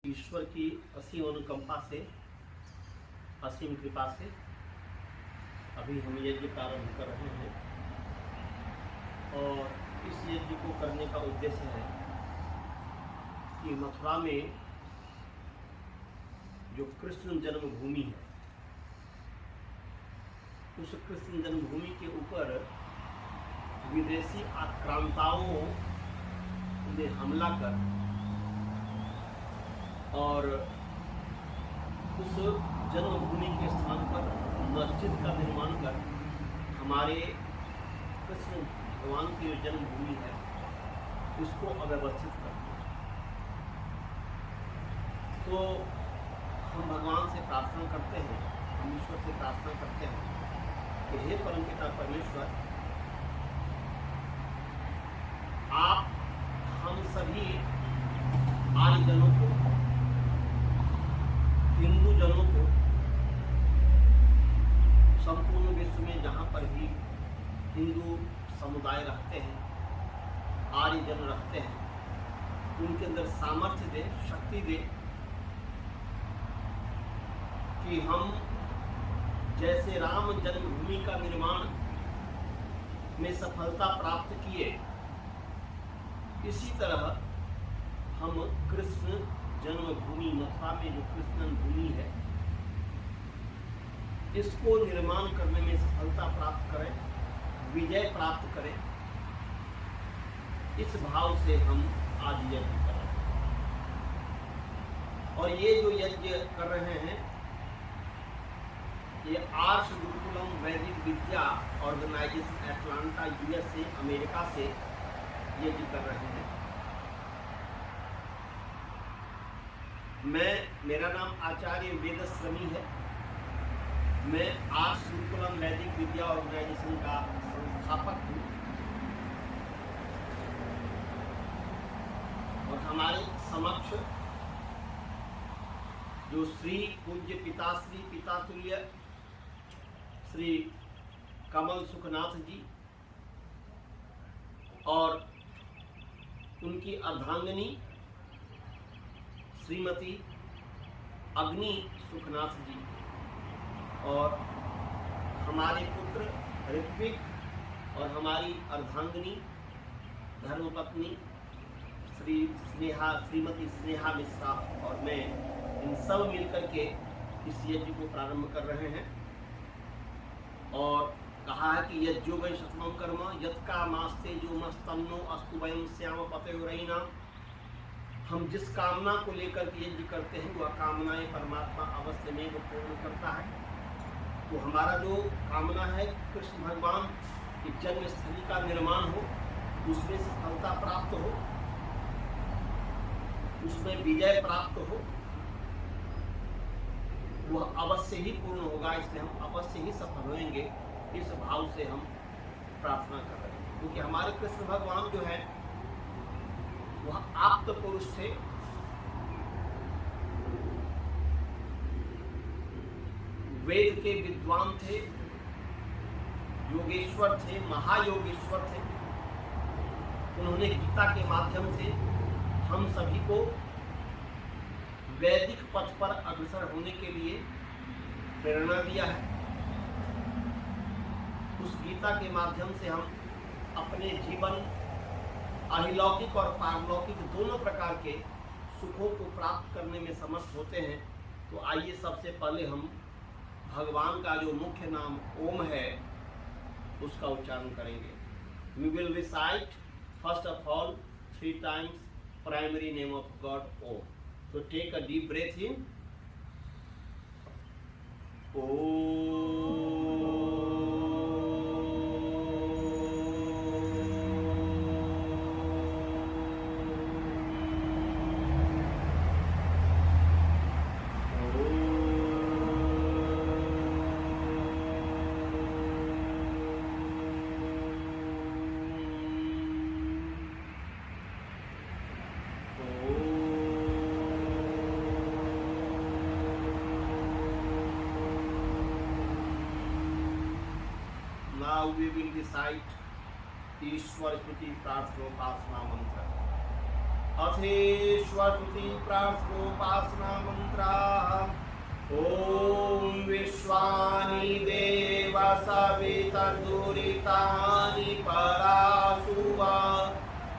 ईश्वर की असीम अनुकंपा से, असीम कृपा से अभी हम यज्ञ प्रारंभ कर रहे हैं और इस यज्ञ को करने का उद्देश्य है कि मथुरा में जो कृष्ण जन्मभूमि है, उस कृष्ण जन्मभूमि के ऊपर विदेशी आक्रांताओं ने हमला कर और उस जन्मभूमि के स्थान पर मस्जिद का निर्माण कर हमारे कृष्ण भगवान की जो जन्मभूमि है उसको अव्यवस्थित कर। तो हम भगवान से प्रार्थना करते हैं, हम ईश्वर से प्रार्थना करते हैं कि हे परमपिता परमेश्वर, आप हम सभी आर्यजनों को, हिंदू जनों को, संपूर्ण विश्व में जहाँ पर भी हिंदू समुदाय रहते हैं, आर्यजन रहते हैं, उनके अंदर सामर्थ्य दे, शक्ति दे कि हम जैसे राम जन्मभूमि का निर्माण में सफलता प्राप्त किए, इसी तरह हम कृष्ण जन्मभूमि मथुरा में जो कृष्ण भूमि है इसको निर्माण करने में सफलता प्राप्त करें, विजय प्राप्त करें। इस भाव से हम आज यज्ञ कर रहे हैं। और ये जो यज्ञ कर रहे हैं ये आर्ष गुरुकुलम वैदिक विद्या ऑर्गेनाइजेशन एटलांटा यूएसए अमेरिका से यज्ञ कर रहे हैं। मेरा नाम आचार्य वेदश्रमी है। मैं आर्ष गुरुकुलम वैदिक विद्या ऑर्गेनाइजेशन का संस्थापक हूँ और हमारे समक्ष जो श्री पूज्य पिताश्री पितातुल्य श्री कमल सुखनाथ जी और उनकी अर्धांगिनी श्रीमती अग्नि सुखनाथ जी और हमारे पुत्र ऋत्विक और हमारी अर्धांगिनी धर्मपत्नी श्रीमती स्नेहा मिश्रा और मैं, इन सब मिलकर के इस यज्ञ को प्रारंभ कर रहे हैं। और कहा है कि यज्ञो वै शतमं कर्म यत्का मास्ते जो मस्तन्नो अस्तु वयं श्याम पतयोरयिना। हम जिस कामना को लेकर के यज्ञ करते हैं वह कामनाएं परमात्मा अवश्य में वो पूर्ण करता है। तो हमारा जो कामना है कृष्ण भगवान की जन्मस्थली का निर्माण हो, उसमें सफलता प्राप्त हो, उसमें विजय प्राप्त हो, वह अवश्य ही पूर्ण होगा। इसलिए हम अवश्य ही सफल होंगे, इस भाव से हम प्रार्थना कर रहे हैं। क्योंकि हमारे कृष्ण भगवान जो है वह आप्त पुरुष थे, वेद के विद्वान थे, योगेश्वर थे, महायोगेश्वर थे। उन्होंने गीता के माध्यम से हम सभी को वैदिक पथ पर अग्रसर होने के लिए प्रेरणा दिया है। उस गीता के माध्यम से हम अपने जीवन अहिलौकिक और पारलौकिक दोनों प्रकार के सुखों को प्राप्त करने में समर्थ होते हैं। तो आइए सबसे पहले हम भगवान का जो मुख्य नाम ओम है उसका उच्चारण करेंगे। We will recite first of all 3 times primary name of God Om. So take a deep breath in. Om. Now we will recite ईश्वर स्तुति प्रार्थना उपासना मंत्र। अथेश्वरुति प्रार्थनोपासना मंत्राः। ओम विश्वानि देव सवितर्दुरितानि परासुव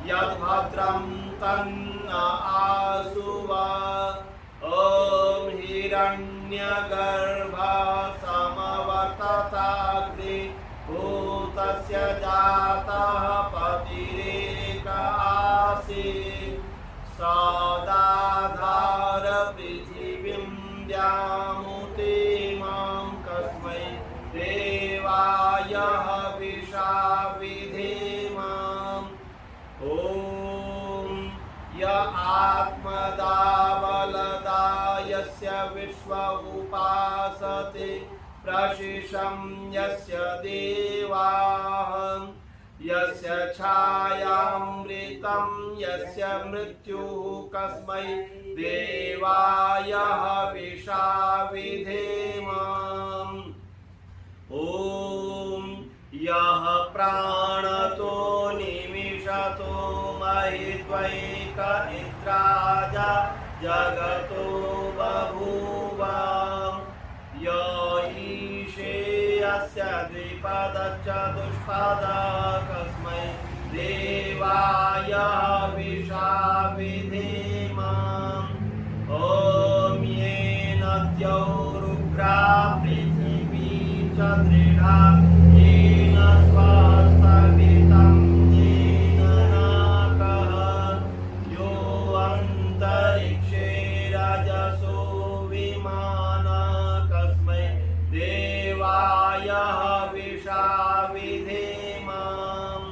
यद्भद्रं तन्न आसुव। ओम हिरण्यगर्भा समवर्तताग्नि भूतस्य जातः पतिरेक आसीत्। सदाधार पृथिवीं द्यामुते मां कस्मै देवाय हविषा विधेमाम्। ॐ य आत्मदा बलदा यस्य विश्व उपासते प्रशिशं यस्य देवाः। यस्य छायामृतं यस्य मृत्युः कस्मै देवाय हविषा विधेमाम्। ॐ यः प्राणतो निमिषतो महित्वैक इन्द्राजा जगतो बभूव। य ईशे यस्य द्विपदश्चतुष्पदः कस्मै देवाय हविषा विधेमाम्। ॐ येन द्यौरुग्रा पृथिवी च दृढा येन स्वस्तवितं येन नाकः। यो अन्तरिक्षे रजसो विमानः कस्मै देवाय हविषा विधेमाम्।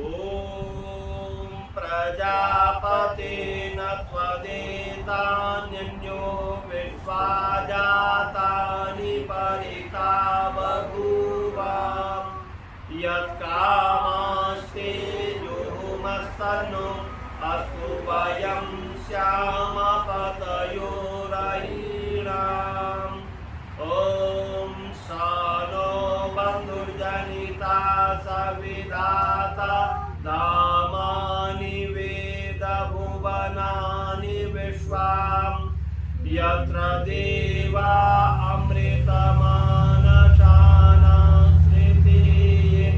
ॐ प्रजापतेन त्वदेतान्यो विश्वा जातानि परिता बभूव। यत्कामास्ते जुहुमस्तनो अस्तु वयं स्याम पतयोरयिणाम्। ॐ स नो बन्धुर्जनिता सविधाता धामानि वेद भुवनानि विश्वाम्। यत्र देवा अमृतमानशानाश्रितीः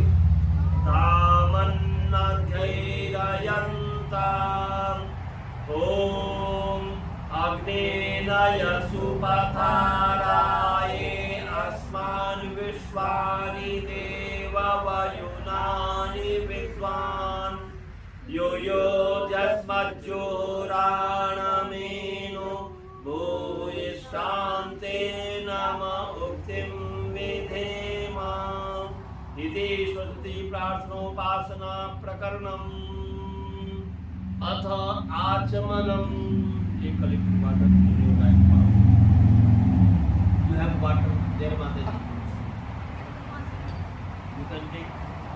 धामन्नध्यैरयन्ताम्। ॐ अग्नेन यसुपथाराये अस्मान् विश्वानि देववयुनानि विद्वान्। यो यो यस्मज्जोराणमेनो भूयिष्ठान्ते नम उक्तिं विधेमाम्। इति स्वस्ति प्रार्थनोपासना प्रकरणम्। अथ आचमनम्। एक collect water in your right palm. You have water there, Mataji. You can take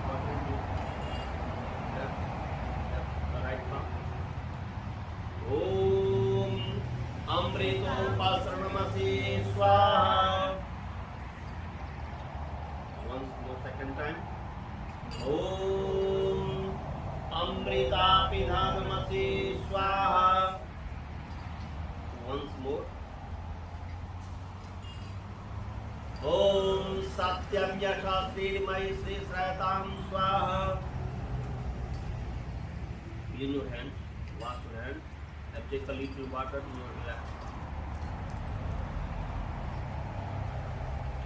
water in your right palm. Om Amritopasaranamasi Swaha. Once more, second time. Om Amritapidhanamasi Swaha. Once more. Om Satyam Yashastirmai Sri Srayatam Swaha. Clean your hands, wash your hands, and take a little water in your left.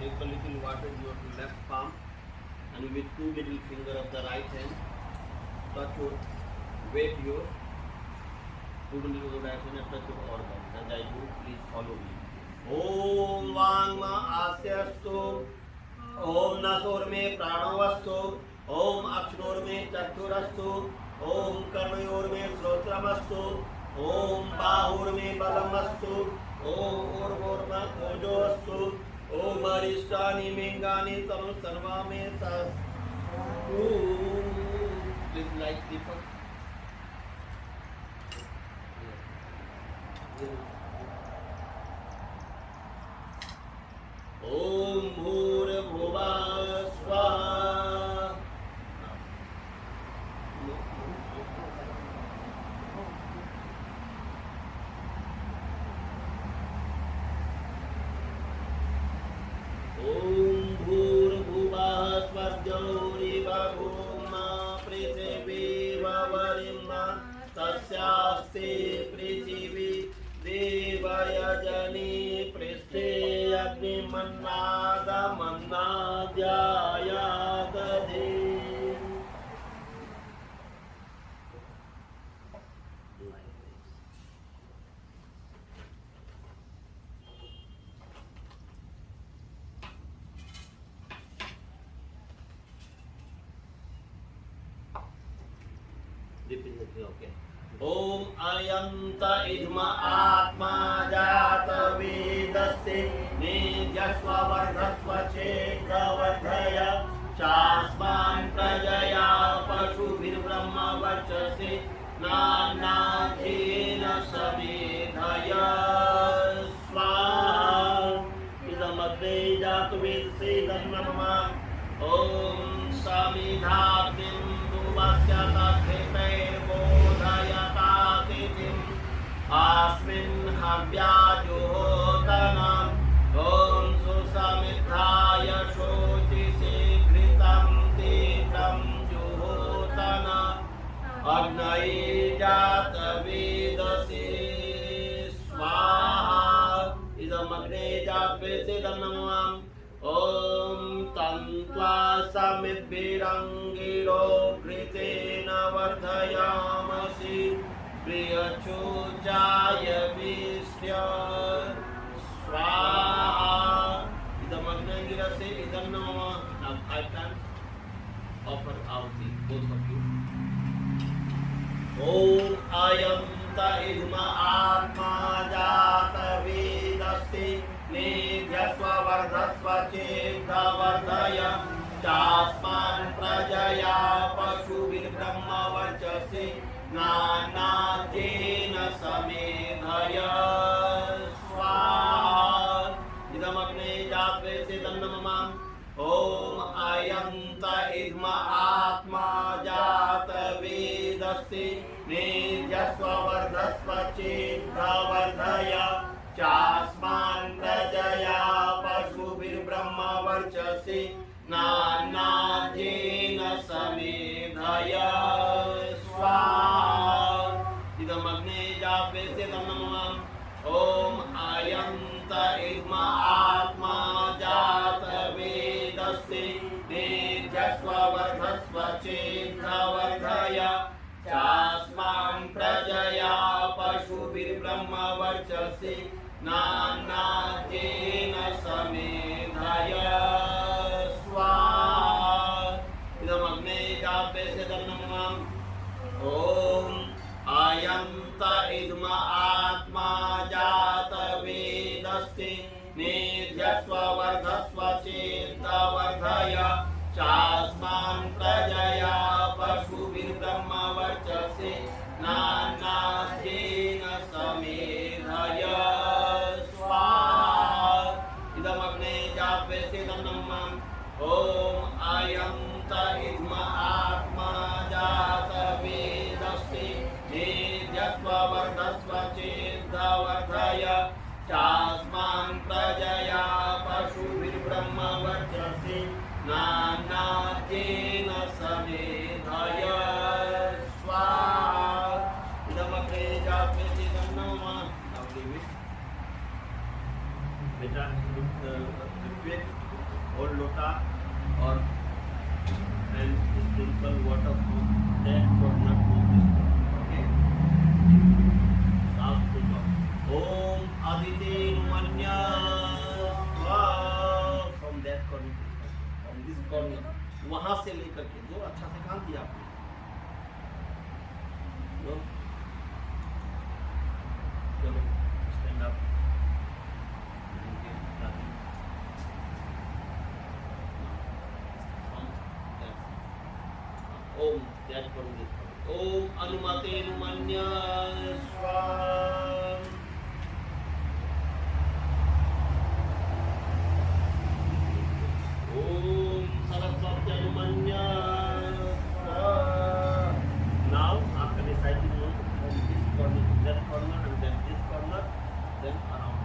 Take a little water in your left palm, and with two middle finger of the right hand, touch your, wet your two middle of the right hand and touch your organ. As I do, please follow me. Om Vangma Asyastu. Om Nasor में प्राणवस्तु। ओम अक्षरोर में चक्षुरस्तु। ओम कर्णयोर में श्रोत्रमस्तु। ओम बाहुर में बलमस्तु। ओम ऊर्ध्वोर में ओजोस्तु। ओम अरिष्टानि मिंगानि तम सर्वा में तस्तु। Please light Deepak. ओम भूर्भुवः स्वः। अग्निमन्नादमन्नाद्यायादधे Okay. ओम अयंत इद्म आत्मा जात वेदस्ते निजस्व वर्धस्व चेतवर्धय चास्मान् प्रजया पशुभिर्ब्रह्म वर्चसे नानाथेन समेधय स्वाहा इदमग्रे जात वेदसे धन्ममा ओम समिधाग्निं दुवस्यतखेतैर्बोधयतातिथिम् अस्मिन् हव्याजुहोतनम् ॐ सुसमिद्धाय शोचिशीघ्रितं तीर्थं जुहोतन अग्नये जातवेदसे स्वाहा इदमग्ने जातवेदसे नमः ओम तन्त्वा समिद्भिरङ्गिरो घृतेन वर्धयामसि प्रियचोचाय विष्य स्वाहा इदमग्नगिरसे इदं नमः now 5 times offer ahuti both of you ओम अयंत इद्म आत्मा जात वेदस्ते निजस्व वर्धस्व चेतवर्धय चास्मान् प्रजया पशुभिर्ब्रह्म वर्चसे नानाथेन समेधय स्वाहा इदमग्ने जातवेदसे नमः ओम अयंत इद्म आत्मा जात वेदस्ते निजस्व वर्धस्व चेतवर्धय चास्मान् प्रजया पशुभिर्ब्रह्म वर्चसे नानाथेन समेधय स्वाहा इदमग्ने जातवेदसे नमः ओम अयंत इद्म आत्मा जात वेदस्ते निजस्व वर्धस्व चेतवर्धय चास्मान् प्रजया पशुभिर्ब्रह्म वर्चसे नानाथेन समेधय स्वाहा इदमग्ने जातवेदसे नमः ओम अयंत इद्म आत्मा जात वेदस्ते निजस्व वर्धस्व चेतवर्धय चास्मान् प्रजया पशुभिर्ब्रह्म वर्चसे नानाथेन समेधय स्वाहा इदमग्ने जातवेदसे नमः ओम अयंत इद्म आत्मा जात वेदस्ते निजस्व वर्धस्व चेतवर्धय चास्मान् प्रजया पशुभिर्ब्रह्म वर्चसे नानाथेन समेधय स्वाहा इदमग्ने जातवेदसे नमः बेटा रिपीट और लोटा और and sprinkle water from that corner to this corner. Okay. South to north. Om Aditya from that corner to this corner. From this corner. वहाँ से लेकर के जो अच्छा से काम किया आपने. चलो stand up. ओम त्याग करून देतो ओम अनुमते नुमन्य स्वाहा ओम सरस्वती अनुमन्य स्वाहा now after reciting from this corner to that corner and then this corner then around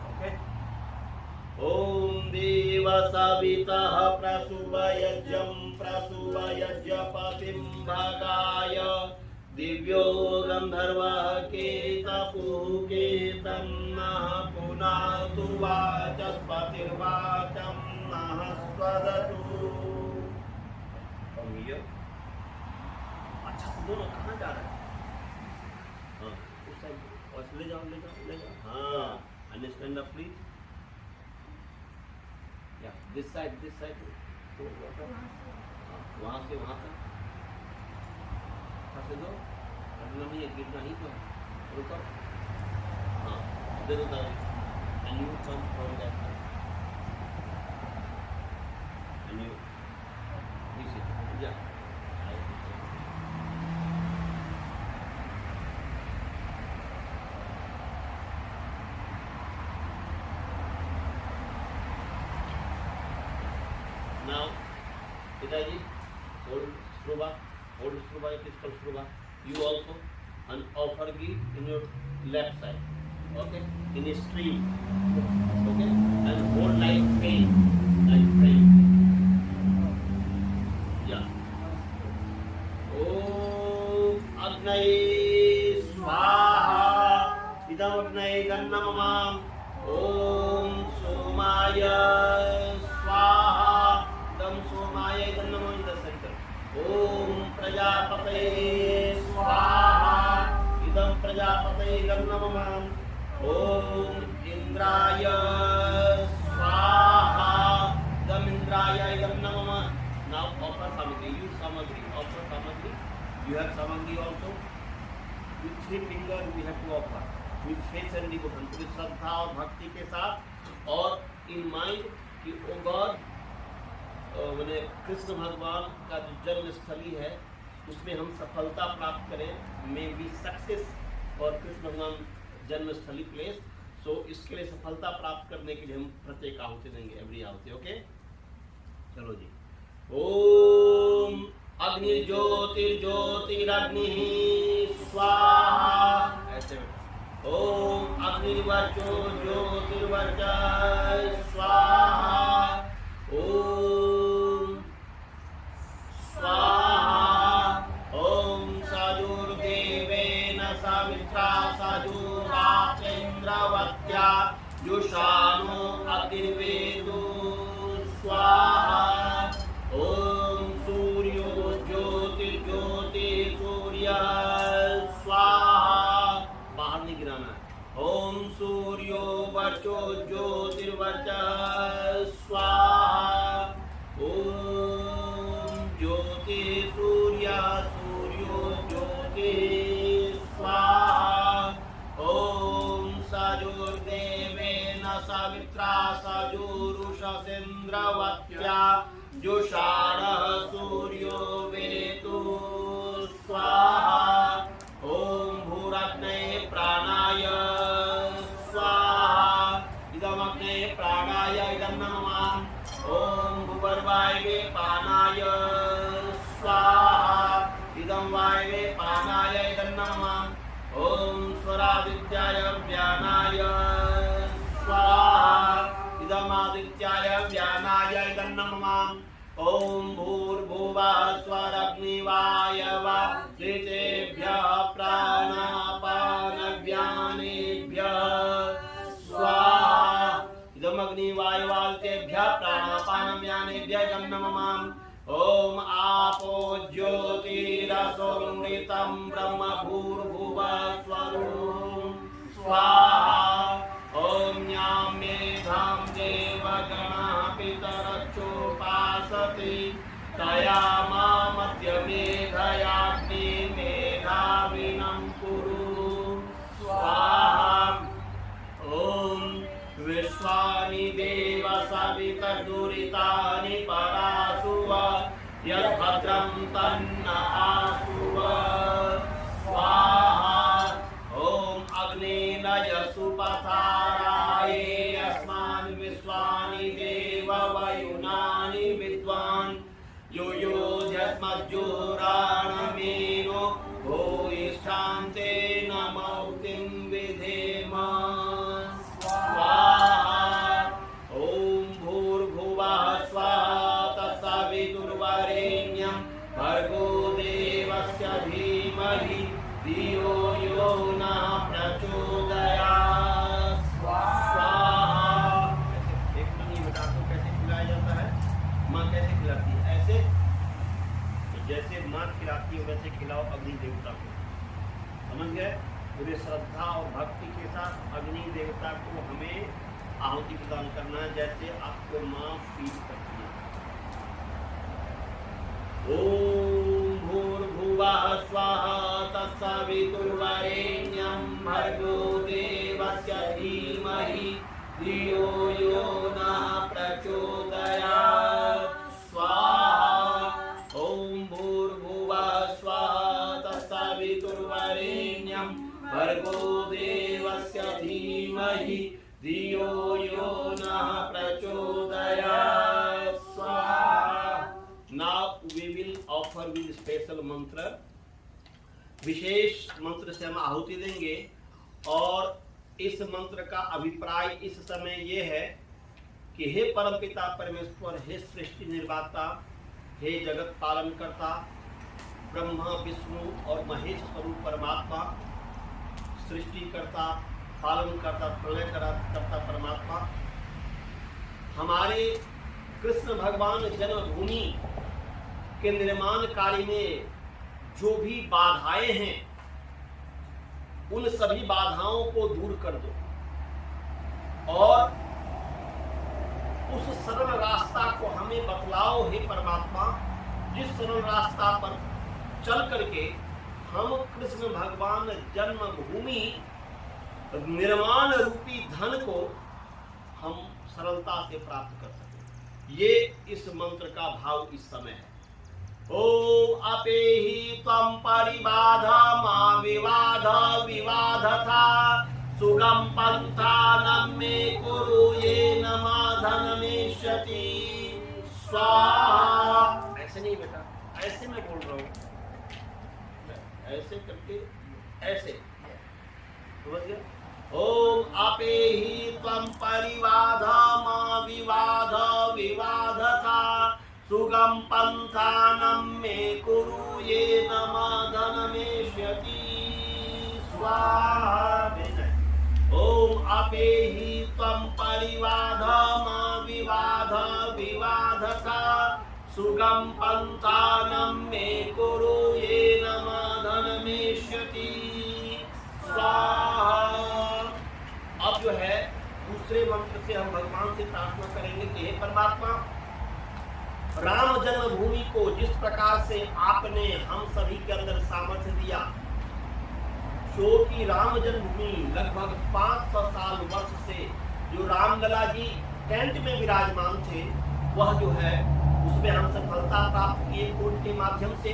okay ओम देव सवितः प्रसूवयज्ञं प्रसूवयज्ञपतिं भगाय दिव्यो गन्धर्वः केतपुः केतं नः पुनातु वाचस्पति ज्योतिर्वाचं नः स्वदतु। अच्छा दोनों कहाँ जा रहे हैं? हाँ उस साइड और ले जाओ ले जाओ ले जाओ। हाँ अंडरस्टैंड अप प्लीज। या दिस साइड वहाँ से वहाँ तक फंसे दो, हटना नहीं है, गिरना ही तो है। रुको हाँ दे दो दादी। And you come from that side. And you see, yeah. Now, Pidaji, hold Shruva, it is called Shruva. You also, and offer ghee in your left side, okay, in a stream, okay, and hold like pain, yeah. Om Agnaye Swaha, idam Agnaye Gannamam. Om Somaya Swaha, idam Somaya Gannamam in the center. Om Prajapataye Swaha, idam Prajapataye Gannamam. Om Indraya Swaha, idam Indraya Gannamam. Now offer samagri, use samagri, offer samagri. You have samagri also. With 3 fingers we have to offer. With faith and devotion, with श्रद्धा और भक्ति के साथ, और in mind कि ओ God मैंने कृष्ण भगवान का जो जन्म स्थली है उसमें हम सफलता प्राप्त करें, मे बी सक्सेस और कृष्ण भगवान जन्म स्थली प्लेस। सो इसके लिए सफलता प्राप्त करने के लिए हम प्रत्येक आहुति देंगे, एवरी आहुति। ओके चलो जी। ओम अग्निर्ज्योतिर्ज्योतिरग्निः स्वाहा, ऐसे ओम अग्निर्वचो ज्योतिर्वचः स्वाहा। ओम स्वाहा। ओम सायुर्देवेन सवित्रा सायुराचेन्द्रवत्या जुषानो अग्निर्वेदो स्वाहा। ओम सूर्यो ज्योतिर्ज्योति सूर्य स्वाहा, बाहर नहीं गिराना है। ओम सूर्यो वचो ज्योतिर्वचः स्वाहा। ओम ज्योति सूर्य सूर्यो ज्योति स्वाहा। ओम सायुर्देवेन सवित्रा सायुरुषसेन्द्रवत्या जुषाणः सूर्यो वेतु स्वाहा। ओम भूरग्नये प्राणाय स्वाहा, इदमग्नये प्राणाय इदं नमः। ओम भूगर्भाय पानाय स्वाहा, इदं वायवे पानाय इदं नमः। ओम स्वरादित्याय व्यानाय स्वाहा, इदमादित्याय व्यानाय इदं नमः। ओम भूर्भुवः स्वरग्निवायवः ऋतेभ्यः प्राणापानव्यानेभ्यः स्वाहा, इदमग्निवायुवाल्तेभ्यः प्राणापानव्यानेभ्यः इदं नमः। ओम आपो ज्योतिरसोमृतं ब्रह्म भूर्भुवः स्वरूपं स्वाहा। ओम न्यां मेधां देवगणः पितरश्चोपासते तया मामद्य मेधायाग्निमेधाविनं कुरु स्वाहा। ओम विश्वानि देव सवितर्दुरितानि परासुव यद्भद्रं तन्न आसुव स्वाहा। ओम अग्नेनय सुपथाराये अस्मान् विश्वानि देव वयुनानि विद्वान् यो योऽध्यस्मज्जोराणमेनो भूयिष्ठान्ते नमौतिं विधेम स्वाहा। ओम भूर्भुवः स्वः तत्सवितुर्वरेण्यं भर्गो अग्नि देवता को। समझ गए? पूरे श्रद्धा और भक्ति के साथ अग्नि देवता को हमें आहुति प्रदान करना है, जैसे आपको माँ फील करती है। ओम भूर्भुवः स्वाहा तत्सवितुर्वरेण्यं भर्गो देवस्य धीमहि धियो यो नः प्रचोदयात् स्वाहा। ओम भूर्भुवः स्वाहा तत्सवितुर्वरेण्यं भर्गो देवस्य धीमहि धियो यो नः प्रचोदयात् स्वाहा। Now we will offer with special mantra. विशेष मंत्र से हम आहुति देंगे और इस मंत्र का अभिप्राय इस समय ये है कि हे परमपिता परमेश्वर, हे सृष्टि निर्माता, हे जगत पालन करता, ब्रह्मा विष्णु और महेश स्वरूप परमात्मा, सृष्टि करता, पालन करता, प्रलय करता परमात्मा, हमारे कृष्ण भगवान जन्मभूमि के निर्माण कार्य में जो भी बाधाएं हैं उन सभी बाधाओं को दूर कर दो और उस सरल रास्ता को हमें बतलाओ हे परमात्मा, जिस सरल रास्ता पर चल करके हम कृष्ण भगवान जन्मभूमि निर्माण रूपी धन को हम सरलता से प्राप्त कर सकें। ये इस मंत्र का भाव इस समय है। ओम अपेहि त्वं परिबाध मा विवाद विवादथा सुगम पंथानं मे कुरु येन माधनमेष्यति स्वाहा। ऐसे नहीं बेटा, ऐसे मैं बोल रहा हूँ, ऐसे करके ऐसे समझ गया? ओम अपेहि त्वं परिबाध मा विवाद विवादथा सुगम पंथानं मे कुरु येन माधनमेष्यति स्वाहा। ओम अपेहि त्वं परिबाध मा विवाद विवादथा सुगम पंथानं मे कुरु येन माधनमेष्यति स्वाहा। अब जो है दूसरे मंत्र से हम भगवान से प्रार्थना करेंगे कि हे परमात्मा, राम जन्मभूमि को जिस प्रकार से आपने हम सभी के अंदर सामर्थ्य दिया, जो कि राम जन्मभूमि लगभग 500 साल वर्ष से जो रामलला जी टेंट में विराजमान थे, वह जो है उसमें हम सफलता प्राप्त किए कोर्ट के माध्यम से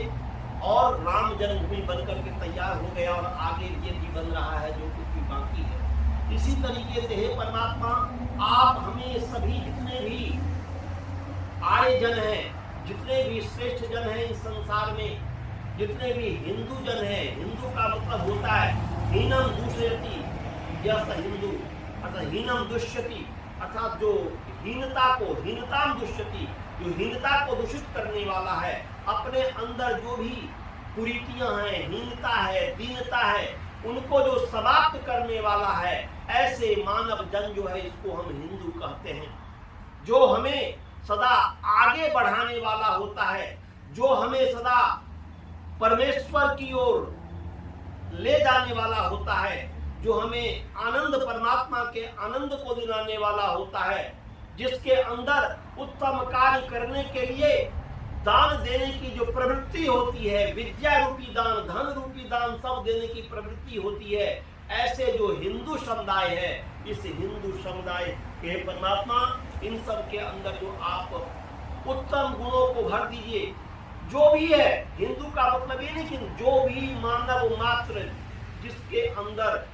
और राम जन्मभूमि बनकर के तैयार हो गया और आगे ये भी बन रहा है जो कुछ भी बाकी है। इसी तरीके से हे परमात्मा, आप हमें सभी जितने भी आर्य जन हैं, जितने भी श्रेष्ठ जन हैं इस संसार में, जितने भी हिंदू जन हैं, हिंदू का मतलब होता है हीनम दूषयति यस हिंदू, अर्थात हीनम दुष्यति, अर्थात जो हीनता को हीनताम दुष्यति, जो हीनता को दूषित करने वाला है, अपने अंदर जो भी कुरीतियां हैं, हीनता है, दीनता है, उनको जो समाप्त करने वाला है, ऐसे मानव जन जो है इसको हम हिंदू कहते हैं। जो हमें सदा आगे बढ़ाने वाला होता है, जो हमें सदा परमेश्वर की ओर ले जाने वाला होता है, जो हमें आनंद परमात्मा के आनंद को दिलाने वाला होता है, जिसके अंदर उत्तम कार्य करने के लिए दान देने की जो प्रवृत्ति होती है, विद्या रूपी दान, धन रूपी दान, सब देने की प्रवृत्ति होती है, ऐसे जो हिंदू समुदाय है, इस हिंदू समुदाय के परमात्मा इन सब के अंदर जो आप उत्तम गुणों को भर दीजिए। जो भी है, हिंदू का मतलब ये नहीं कि जो भी मानव मात्र जिसके अंदर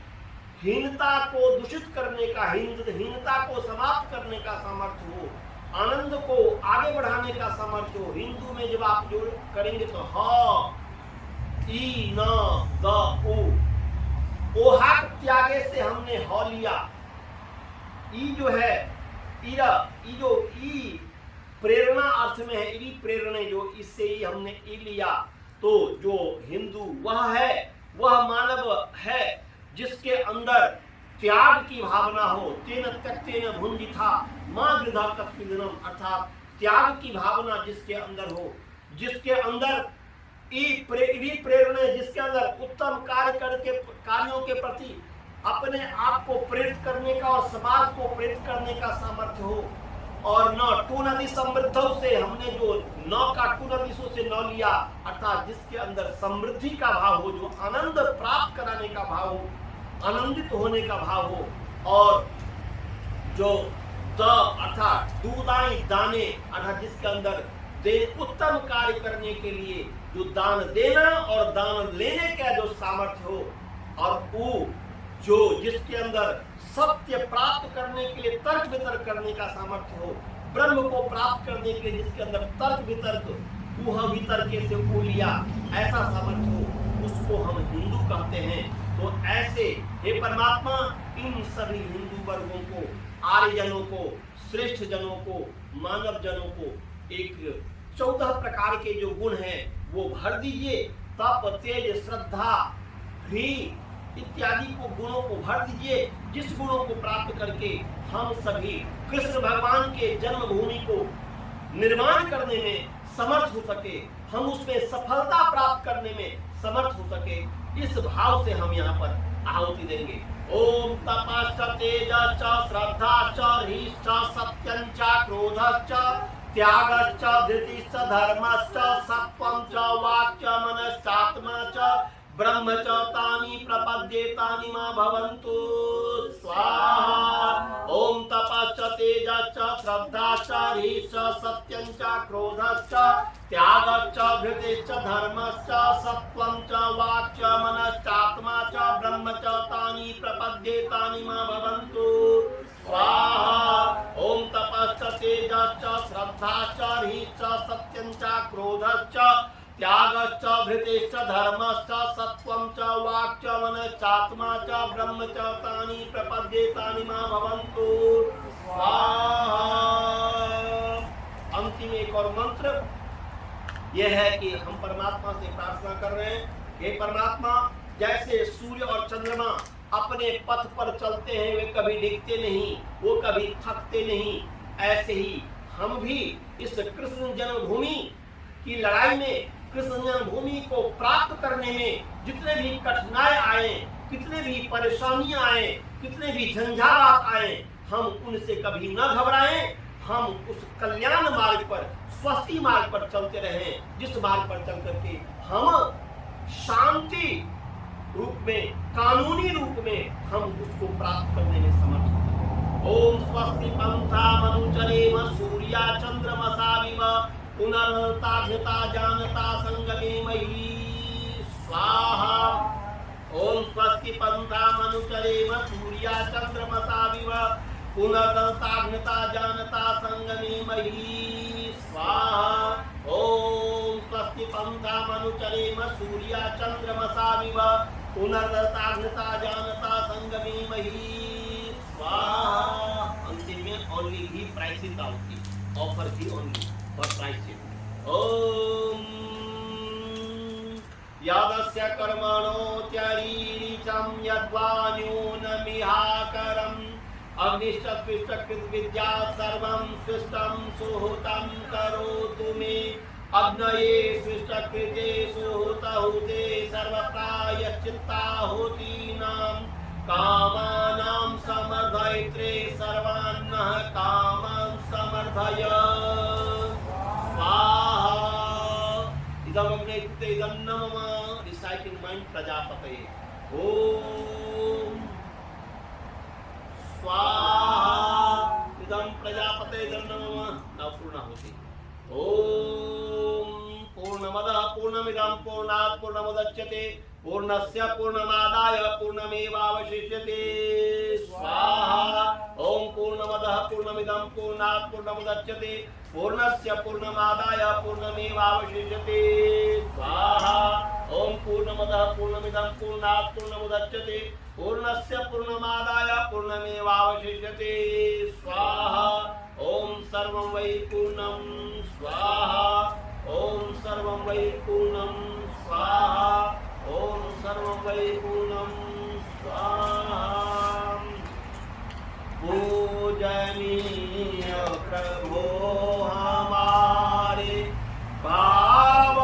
हीनता को दूषित करने का, हीनता को समाप्त करने का सामर्थ्य हो, आनंद को आगे बढ़ाने का सामर्थ्य हो। हिंदू में जब आप जो करेंगे तो ह ई न द उ, ओहाक त्यागे से हमने ह लिया। ई जो है इरा, ई जो ई प्रेरणा अर्थ में है, इरी प्रेरणा, जो इससे ही हमने ई लिया। तो जो हिंदू वह है, वह मानव है जिसके अंदर त्याग की भावना हो। तेन त्यक्तेन भुंजिथा मां गृधा कस्मिन्नम, अर्थात त्याग की भावना जिसके अंदर हो, जिसके अंदर प्रेरणा जिसके अंदर उत्तम कार्यों के प्रति अपने आप को प्रेरित करने का और समाज को प्रेरित करने का सामर्थ्य हो। और न टू नदी समृद्धों से, हमने जो नौ का टू नदीसों से नौ लिया, अर्थात जिसके अंदर समृद्धि का भाव हो, जो आनंद प्राप्त कराने का भाव हो, आनंदित होने का भाव हो, और जो अर्थात दूधाई दाने, अर्थात जिसके अंदर उत्तम कार्य करने के लिए जो दान देना और दान लेने का जो सामर्थ्य हो, और वो जो जिसके अंदर सत्य प्राप्त करने के लिए तर्क वितर्क करने का सामर्थ्य हो, ब्रह्म को प्राप्त करने के लिए जिसके अंदर तर्क वितर्क ऊह वितर्क से वो लिया, ऐसा सामर्थ्य हो, उसको हम हिंदू कहते हैं। तो ऐसे हे परमात्मा, इन सभी हिंदू वर्गों को, आर्यजनों को, श्रेष्ठ जनों को, मानव जनों को एक 14 प्रकार के जो गुण हैं वो भर दीजिए। तप, तेज, श्रद्धा, भी इत्यादि को गुणों को भर दीजिए, जिस गुणों को प्राप्त करके हम सभी कृष्ण भगवान के जन्मभूमि को निर्माण करने में समर्थ हो सके, हम उसमें सफलता प्राप्त करने में समर्थ हो सके, इस भाव से हम यहाँ पर आहुति देंगे। ओम तपश्च तेजश्च श्रद्धाश्च ह्रीश्च सत्यञ्च क्रोधश्च त्यागश्च धृतिश्च धर्मश्च सत्वं च वाक्य मनश्चात्मा च ब्रह्म च तानि प्रपद्ये तानि मा भवन्तु स्वाहा। ओम तपश्च तेजश्च श्रद्धाश्च ह्रीश्च सत्यञ्च क्रोधश्च त्यागश्च धृतिश्च धर्मश्च सत्वं च वाक्य मनश्चात्मा च ब्रह्म च तानि प्रपद्ये तानि मा भवन्तु स्वाहा। ओम तपश्च तेजश्च श्रद्धाश्च ह्रीश्च सत्यञ्च क्रोधश्च त्यागश्च धृतिश्च धर्मश्च सत्वं च वाक्य मनश्चात्मा च ब्रह्म च तानि प्रपद्ये तानि मा भवन्तु स्वाहा। अंतिम एक और मंत्र यह है कि हम परमात्मा से प्रार्थना कर रहे हैं, हे परमात्मा, जैसे सूर्य और चंद्रमा अपने पथ पर चलते हैं, वे कभी डिगते नहीं, वो कभी थकते नहीं, ऐसे ही हम भी इस कृष्ण जन्मभूमि की लड़ाई में, कृष्ण जन्मभूमि को प्राप्त करने में जितने भी कठिनाई आए, कितने भी परेशानियां आए, कितने भी झंझावात आए, हम उनसे कभी न घबराएं। हम उस कल्याण मार्ग पर, स्वस्ति मार्ग पर चलते रहें, जिस मार्ग पर चल करके हम शांति रूप में, कानूनी रूप में हम उसको प्राप्त करने में समर्थ हैं। ओम स्वस्ति पंथा मनुचरेम सूर्या चंद्रमसाविव पुनर्ताभ्यता जानता संगमे मयि स्वाहा। ओम स्वस्ति पंथा मनुचरेम सूर्या चंद्रमसाविव पुनर्ताभ्यता जानता संगमे मयि स्वाहा। ओम स्वस्ति पंथा मनुचरेम सूर्या चंद्रमसाविव पुनर्ताभ्यता जानता संगमे मयि स्वाहा। अंतिम में only he prices out, offer he only for प्रायश्चित। ओम यादस्य कर्मणो त्यारीरिचं यद्वान्योनमिहाकरम् अग्निष्टस्विष्टकृत विद्या सर्वं स्विष्टं सुहृतं करोतु मे अग्नये स्विष्टकृते सुहृतहुते सर्वप्रायश्चित्ताहुतीनां कामानां समर्धयित्रे सर्वान्नः कामान् समर्धय स्वाहा। इदम् अग्ने कृते इदं न मम रिसाइकिंग माइंड प्रजापतये ओम स्वाहा। इदं प्रजापते इदं न मम न पूर्णाहुति। ओम पूर्णमदः पूर्णमिदं पूर्णात् पूर्णमुदच्यते पूर्णस्य पूर्णमादाय पूर्णमेवावशिष्यते स्वाहा। ओम पूर्णमदः पूर्णमिदं पूर्णात् पूर्णमुदच्यते पूर्णस्य पूर्णमादाय पूर्णमेवावशिष्यते स्वाहा। ओम पूर्णमदः पूर्णमिदं पूर्णात् पूर्णमुदच्यते पूर्णस्य पूर्णमादाय पूर्णमेवावशिष्यते स्वाहा। ओम सर्वं वै पूर्णं स्वाहा। ओम सर्वं वै पूर्णं स्वाहा। ओम सर्वं वै पूर्णं स्वाहा। पूजनीय प्रभो हमारे भाव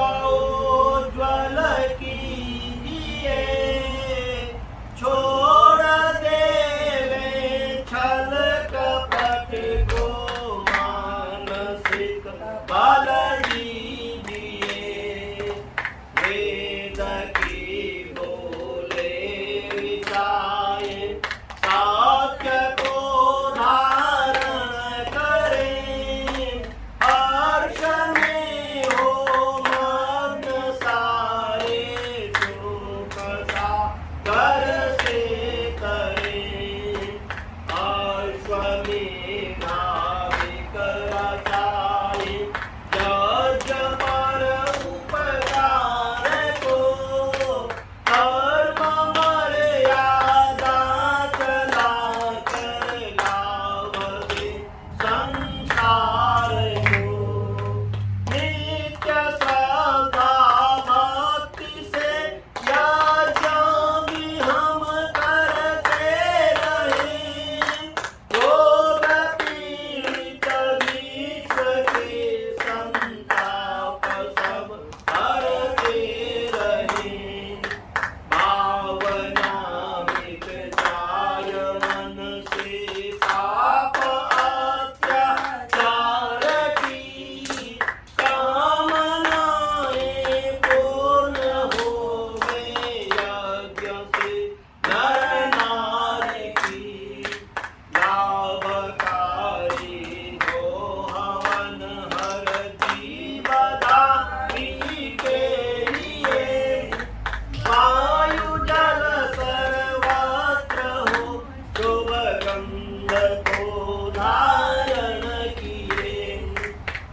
स्कंद को धारण किए,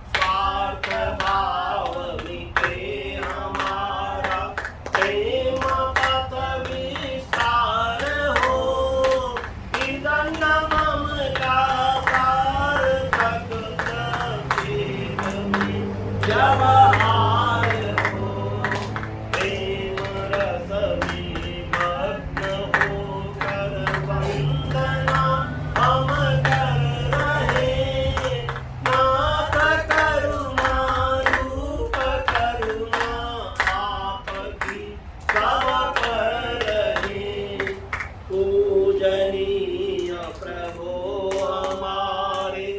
स्वार्थ भाव मिटे हमारा, प्रेम पथ विस्तार हो, विदंड ममता सार्थक सचेत में व्यवहार हो, प्रेम रस में मग्न होकर वंदना हम कर रहे, नाथ करुणा रूप करुणा आपकी सब पर रहे, पूजनीय प्रभो हमारे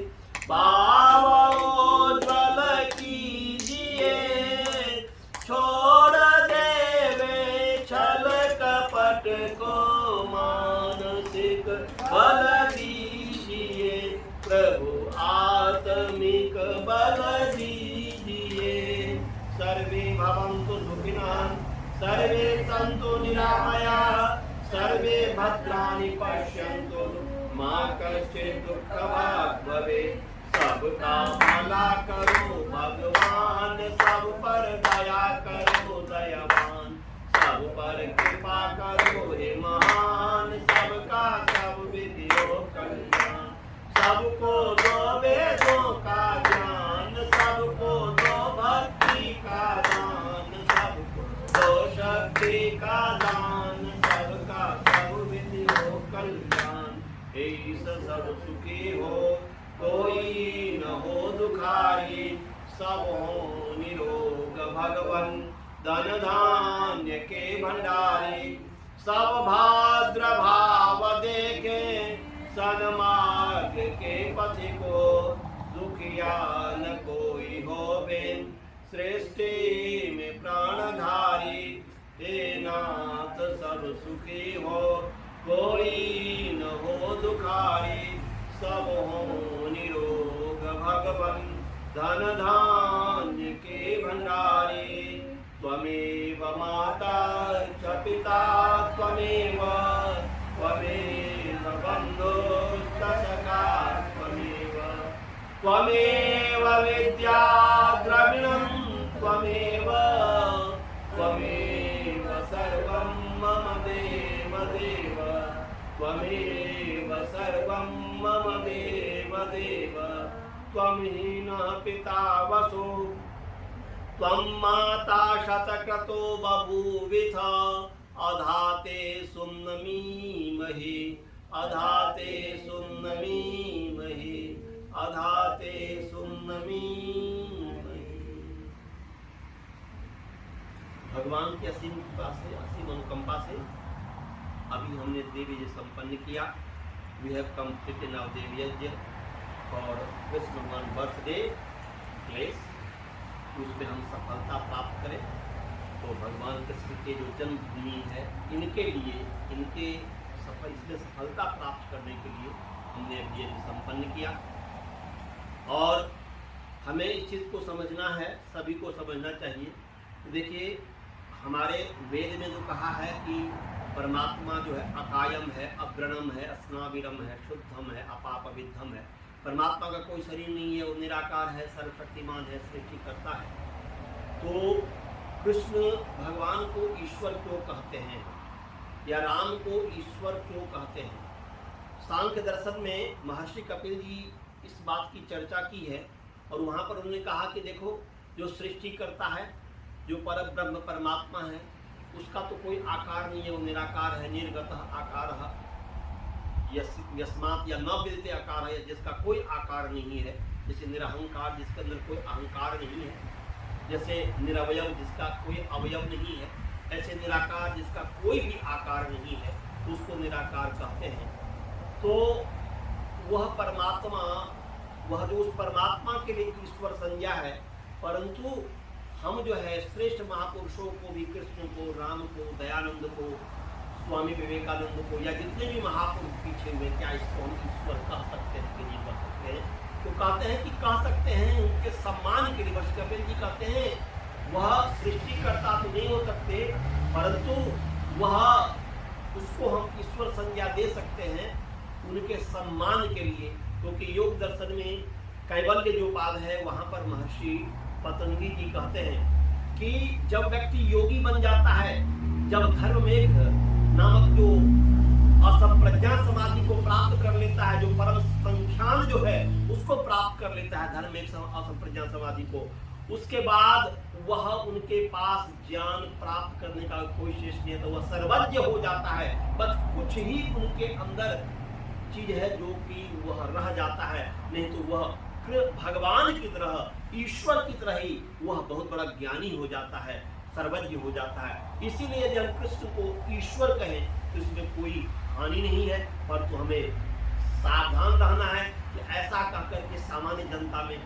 भावोज्वल कीजिए, छोड़ देवे छल कपट को मानसिक बल दीजिए, प्रभु आत्मिक बल दीजिए। सर्वे भवन्तु सुखिनः, सर्वे सन्तु निरामयाः, सर्वे भद्राणि पश्यन्तु मा कश्चित् दुःखभाग् भवेत्। सबका भला करो भगवान, सब पर दया करो दयावान, सब पर कृपा करो हे महान, सबका सब विधियो कल्याण, सबको दो वेदों का ज्ञान, सबको दो भक्ति का दान, सबको दो शक्ति का दान, सबका सब विधियो कल्याण। हे सब सुखी हो, कोई न हो दुखारी, सब हो निरोग भगवन, धन धान्य के भंडारी, सब भाद्र भाव देखे, सन्मार्ग के पथि को, दुखिया न कोई हो बेन, सृष्टि में प्राणधारी, हे नाथ सब सुखी हो, कोई न हो दुखारी, सब हो निरोग भगवन, धन धान्य के भंडारी, त्वमेव माता च पिता त्वमेव, त्वमेव बन्धुश्च सखा त्वमेव, त्वमेव विद्या द्रविणं त्वमेव, त्वमेव सर्वं मम देव देव, त्वमेव सर्वं मम देव देव, त्वं हि न पिता वसु, त्वं माता शतक्रतो बभूविथ, अधाते सुम्नमीमहि, अधाते सुम्नमीमहि, अधाते सुम्नमीमहि। भगवान की असीम कृपा से, असीम अनुकंपा से अभी हमने देवी यज्ञ संपन्न किया। वी हैव कंप्लीटेड नाउ देवी यज्ञ फॉर कृष्ण भगवान बर्थडे प्लेस, उसमें हम सफलता प्राप्त करें। तो भगवान कृष्ण के जो जन्मभूमि है, इनके लिए, इनके इसमें सफलता प्राप्त करने के लिए हमने अभी यज्ञ संपन्न किया। और हमें इस चीज़ को समझना है, सभी को समझना चाहिए। देखिए, हमारे वेद में जो कहा है कि परमात्मा जो है अकायम है, अग्रणम है, अस्नाविरम है, शुद्धम है, अपापविद्धम है। परमात्मा का कोई शरीर नहीं है, वो निराकार है, सर्वशक्तिमान है, सृष्टि करता है। तो कृष्ण भगवान को ईश्वर क्यों कहते हैं, या राम को ईश्वर क्यों कहते हैं? सांख्य दर्शन में महर्षि कपिल जी इस बात की चर्चा की है, और वहाँ पर उन्होंने कहा कि देखो, जो सृष्टि करता है, जो परब्रह्म परमात्मा है, उसका तो कोई आकार नहीं है, वो निराकार है, निर्गतः आकारः, यस्मात् या न विद्यते आकार है, जिसका कोई आकार नहीं है। जैसे निरहंकार, जिसके अंदर कोई अहंकार नहीं है, जैसे निरवयव, जिसका कोई अवयव नहीं है, ऐसे निराकार, जिसका कोई भी आकार नहीं है, उसको निराकार कहते हैं। तो वह परमात्मा, वह जो उस परमात्मा के लिए ईश्वर संज्ञा है, परंतु हम जो है श्रेष्ठ महापुरुषों को भी, कृष्ण को, राम को, दयानंद को, स्वामी विवेकानंद को, या जितने भी महापुरुष पीछे हुए, क्या इसको हम ईश्वर कह सकते हैं कि नहीं कह सकते हैं? तो कहते हैं कि कह सकते हैं, उनके सम्मान के लिए। वर्ष कपिल जी कहते हैं वह सृष्टिकर्ता तो नहीं हो सकते, परंतु वह, उसको हम ईश्वर संज्ञा दे सकते हैं। उनके सम्मान के लिए, क्योंकि योग दर्शन में कैवल्य जो पाद है वहां पर महर्षि पतंजलि जी कहते हैं कि जब व्यक्ति योगी बन जाता है, जब धर्ममेघ नामक जो असंप्रज्ञा समाधि को प्राप्त कर लेता है, जो परम संख्यान जो है उसको प्राप्त कर लेता है धर्ममेघ असंप्रज्ञा समाधि को, उसके बाद वह उनके पास ज्ञान प्राप्त करने का कोई शेष नहीं है, तो वह सर्वज्ञ हो जाता है। बस कुछ ही उनके अंदर चीज है जो कि वह रह जाता है, नहीं तो वह भगवान की तरह, ईश्वर की तरह ही वह बहुत बड़ा ज्ञानी हो जाता है, सर्वज्ञ हो जाता है। इसीलिए यदि हम कृष्ण को ईश्वर कहें तो इसमें कोई हानि नहीं है, परंतु हमें सावधान रहना है कि ऐसा कहकर के सामान्य जनता में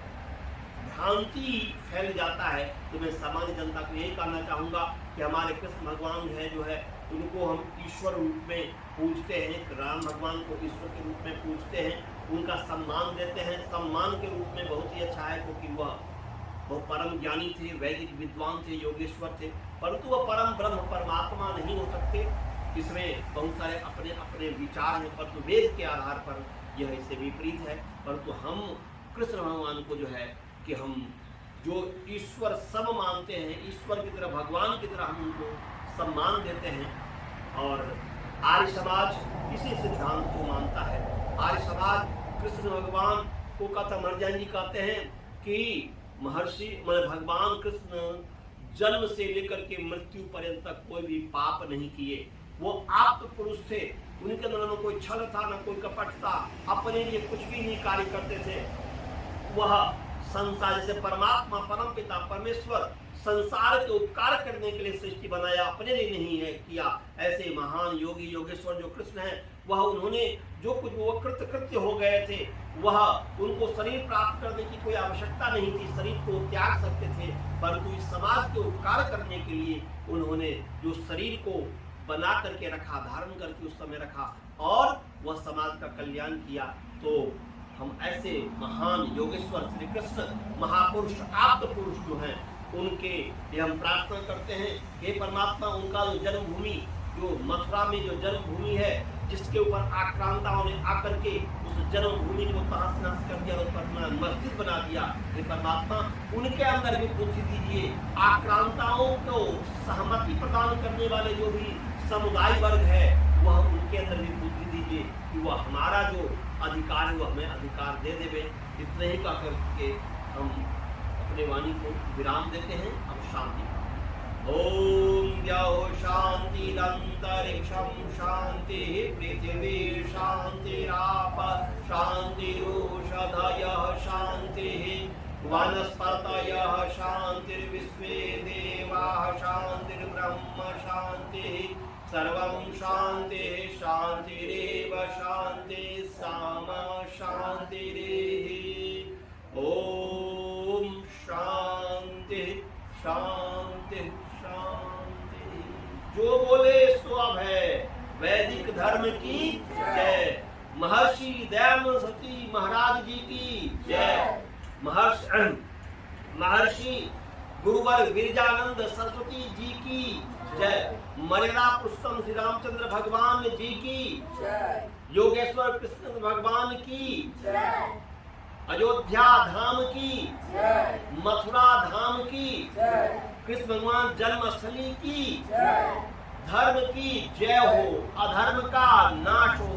भ्रांति फैल जाता है। तो मैं सामान्य जनता को यही कहना चाहूँगा कि हमारे कृष्ण भगवान है जो है उनको हम ईश्वर रूप में पूजते हैं, राम भगवान को ईश्वर के रूप में पूजते हैं, उनका सम्मान देते हैं। सम्मान के रूप में बहुत ही अच्छा है, क्योंकि वह बहुत परम ज्ञानी थे, वैदिक विद्वान थे, योगेश्वर थे, परंतु वह परम ब्रह्म परमात्मा नहीं हो सकते। इसमें बहुत सारे अपने अपने विचार हैं, परंतु वेद के आधार पर यह इससे विपरीत है। परंतु हम कृष्ण भगवान को जो है कि हम जो ईश्वर सब मानते हैं, ईश्वर की तरह, भगवान की तरह हम उनको सम्मान देते हैं। और आर्य समाज इसी सिद्धांत को मानता है। आर्य समाज कृष्ण भगवान को कथमर्जन जी कहते हैं कि महर्षि भगवान कृष्ण जन्म से लेकर के मृत्यु पर्यंत तक कोई भी पाप नहीं किए। वो आप पुरुष थे, उनके अंदर न कोई छल था, न कोई कपट था, अपने लिए कुछ भी नहीं कार्य करते थे। वह संसार, जैसे परमात्मा परम पिता परमेश्वर संसार के उपकार करने के लिए सृष्टि बनाया, अपने लिए नहीं है किया। ऐसे महान योगी योगेश्वर जो कृष्ण है, वह उन्होंने जो कुछ वो कृत्य हो गए थे, वह उनको शरीर प्राप्त करने की कोई आवश्यकता नहीं थी, शरीर को त्याग सकते थे, परंतु इस समाज के उपकार करने के लिए उन्होंने जो शरीर को बना करके रखा, धारण करके उस समय रखा और वह समाज का कल्याण किया। तो हम ऐसे महान योगेश्वर श्री कृष्ण महापुरुष आप्त पुरुष जो हैं उनके लिए हम प्रार्थना करते हैं कि परमात्मा उनका जो जन्मभूमि, जो मथुरा में जो जन्मभूमि है, जिसके ऊपर आक्रांताओं ने आकर के उस जन्मभूमि को तहस नहस कर दिया, उस पर अपना मस्जिद बना दिया, हे परमात्मा उनके अंदर भी बुद्धि दीजिए। आक्रांताओं को सहमति प्रदान करने वाले जो भी समुदाय वर्ग है, वह उनके अंदर भी बुद्धि दीजिए कि वह हमारा जो अधिकार है वह हमें अधिकार दे देवे। इतने ही कह करके हम अपने वाणी को विराम देते हैं। अब शांति। ओम द्यौ शांतिरंतरिक्षं शांति पृथिवी शांतिराप शांतिरोषधयः शांतिः वनस्पतयः शांतिर्विश्वे देवाः शांतिर्ब्रह्म शांतिः सर्वं शांतिः शांतिरेव शांतिः सामा शांतिरेव। ओम शांति शांति शांति। जो बोले सो अब है। वैदिक धर्म की जय। महर्षि दयानंद सती महाराज जी की जय। महर्षि गुरुवर गिरिजानंद सरस्वती जी की जय। मर्यादा पुरुषोत्तम श्री रामचंद्र भगवान जी की जय। योगेश्वर कृष्ण भगवान की जय। अयोध्या धाम की जय। मथुरा धाम की जय। कृष्ण भगवान जन्मस्थली की जय। धर्म की जय हो, अधर्म का नाश हो,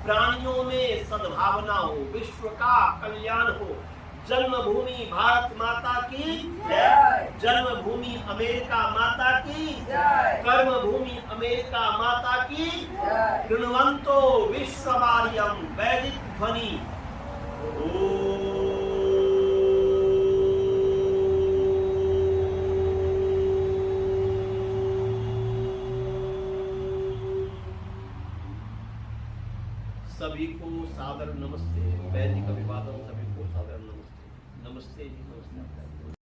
प्राणियों में सद्भावना हो, विश्व का कल्याण हो। जन्मभूमि भारत माता की जय। जन्मभूमि अमेरिका माता की जय। कर्मभूमि अमेरिका माता की जय। गृणवंतो विश्ववार्यम वैदिक ध्वनि। सभी को सादर नमस्ते। वैदिक अभिवादन। सभी को सादर नमस्ते। नमस्ते जी, नमस्ते।